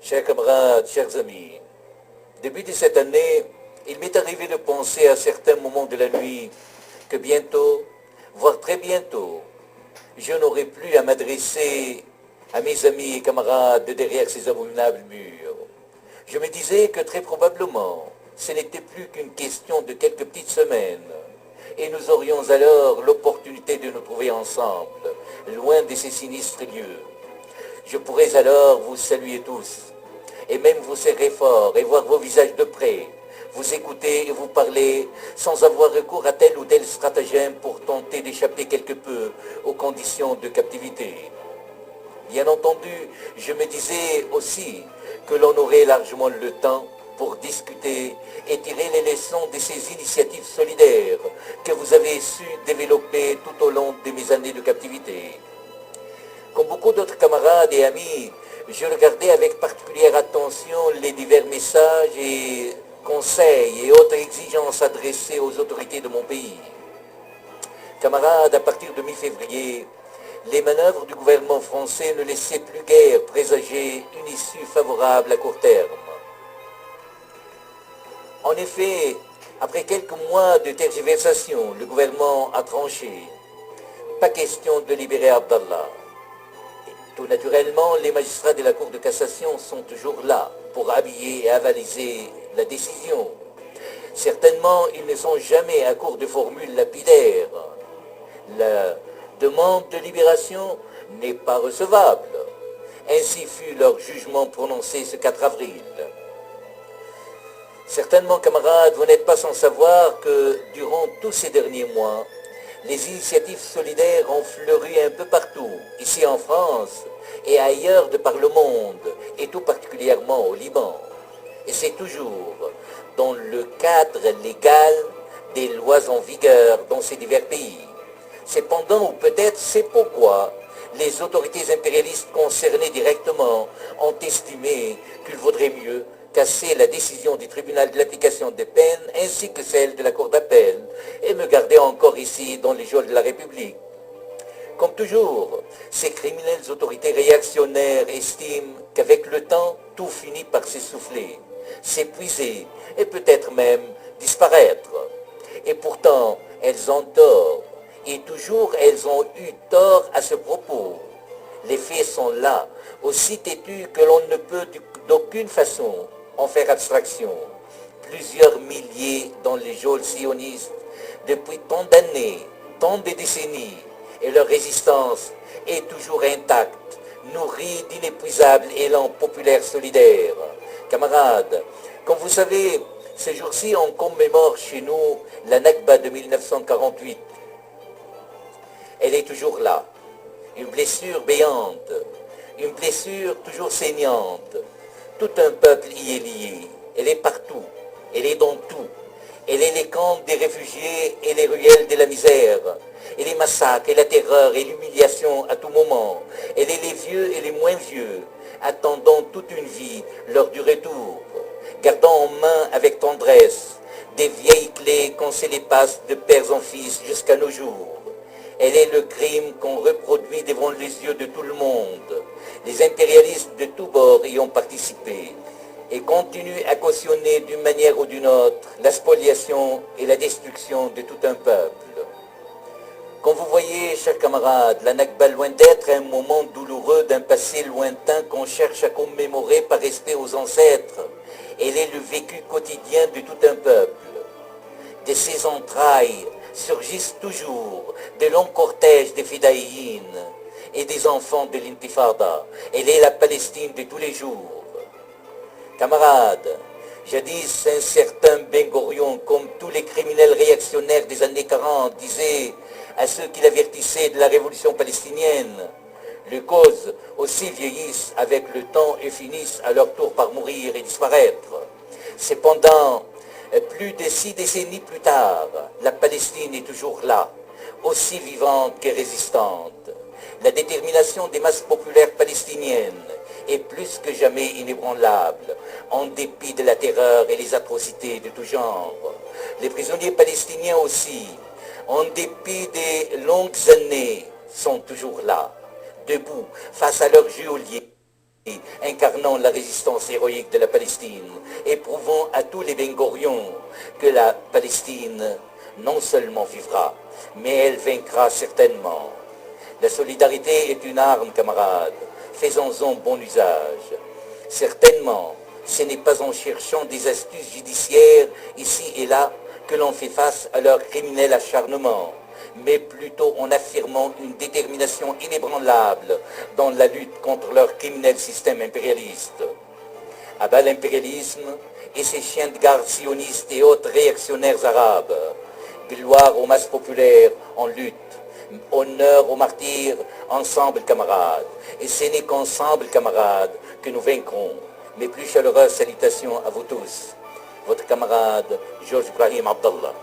Chers camarades, chers amis, début de cette année, il m'est arrivé de penser à certains moments de la nuit que bientôt, voire très bientôt, je n'aurai plus à m'adresser à mes amis et camarades de derrière ces abominables murs. Je me disais que très probablement, ce n'était plus qu'une question de quelques petites semaines, et nous aurions alors l'opportunité de nous trouver ensemble, loin de ces sinistres lieux. Je pourrais alors vous saluer tous, et même vous serrer fort et voir vos visages de près, vous écouter et vous parler sans avoir recours à tel ou tel stratagème pour tenter d'échapper quelque peu aux conditions de captivité. Bien entendu, je me disais aussi que l'on aurait largement le temps pour discuter et tirer les leçons de ces initiatives solidaires que vous avez su développer tout au long de mes années de captivité. Comme beaucoup d'autres camarades et amis, je regardais avec particulière attention les divers messages et conseils et autres exigences adressées aux autorités de mon pays. Camarades, à partir de mi-février, les manœuvres du gouvernement français ne laissaient plus guère présager une issue favorable à court terme. En effet, après quelques mois de tergiversation, le gouvernement a tranché. Pas question de libérer Abdallah. Tout naturellement, les magistrats de la Cour de cassation sont toujours là pour habiller et avaliser la décision. Certainement, ils ne sont jamais à court de formules lapidaires. La demande de libération n'est pas recevable. Ainsi fut leur jugement prononcé ce 4 avril. Certainement, camarades, vous n'êtes pas sans savoir que durant tous ces derniers mois, les initiatives solidaires ont fleuri un peu partout, ici en France et ailleurs de par le monde, et tout particulièrement au Liban. Et c'est toujours dans le cadre légal des lois en vigueur dans ces divers pays. Cependant, ou peut-être c'est pourquoi, les autorités impérialistes concernées directement ont estimé qu'il vaudrait mieux casser la décision du tribunal de l'application des peines ainsi que celle de la cour d'appel et me garder encore ici dans les geôles de la République. Comme toujours, ces criminelles autorités réactionnaires estiment qu'avec le temps, tout finit par s'essouffler, s'épuiser et peut-être même disparaître. Et pourtant, elles ont tort. Et toujours, elles ont eu tort à ce propos. Les faits sont là, aussi têtus que l'on ne peut d'aucune façon en faire abstraction. Plusieurs milliers dans les geôles sionistes, depuis tant d'années, tant de décennies, et leur résistance est toujours intacte, nourrie d'inépuisables élans populaires solidaires. Camarades, comme vous savez, ces jours-ci, on commémore chez nous la Nakba de 1948. Elle est toujours là, une blessure béante, une blessure toujours saignante. Tout un peuple y est lié, elle est partout, elle est dans tout. Elle est les camps des réfugiés et les ruelles de la misère, et les massacres et la terreur et l'humiliation à tout moment. Elle est les vieux et les moins vieux, attendant toute une vie l'heure du retour, gardant en main avec tendresse des vieilles clés qu'on se les passe de pères en fils jusqu'à nos jours. Elle est le crime qu'on reproduit devant les yeux de tout le monde. Les impérialistes de tous bords y ont participé et continuent à cautionner d'une manière ou d'une autre la spoliation et la destruction de tout un peuple. Comme vous voyez, chers camarades, la Nakba, loin d'être un moment douloureux d'un passé lointain qu'on cherche à commémorer par respect aux ancêtres, elle est le vécu quotidien de tout un peuple. De ses entrailles surgissent toujours de longs cortèges de fidaïines et des enfants de l'intifada. Elle est la Palestine de tous les jours. Camarades, jadis un certain Ben Gurion, comme tous les criminels réactionnaires des années 40, disait à ceux qui l'avertissaient de la révolution palestinienne, les causes aussi vieillissent avec le temps et finissent à leur tour par mourir et disparaître. Cependant, plus de 6 décennies plus tard, la Palestine est toujours là, aussi vivante que résistante. La détermination des masses populaires palestiniennes est plus que jamais inébranlable, en dépit de la terreur et les atrocités de tout genre. Les prisonniers palestiniens aussi, en dépit des longues années, sont toujours là, debout, face à leurs geôliers. incarnant la résistance héroïque de la Palestine et prouvant à tous les Bengorions que la Palestine non seulement vivra, mais elle vaincra certainement. La solidarité est une arme, camarades, faisons-en bon usage. Certainement, ce n'est pas en cherchant des astuces judiciaires ici et là que l'on fait face à leur criminel acharnement, mais plutôt en affirmant une détermination inébranlable dans la lutte contre leur criminel système impérialiste. À bas l'impérialisme et ses chiens de garde sionistes et autres réactionnaires arabes. Gloire aux masses populaires en lutte. Honneur aux martyrs, ensemble camarades. Et ce n'est qu'ensemble camarades que nous vaincrons. Mes plus chaleureuses salutations à vous tous. Votre camarade Georges Ibrahim Abdallah.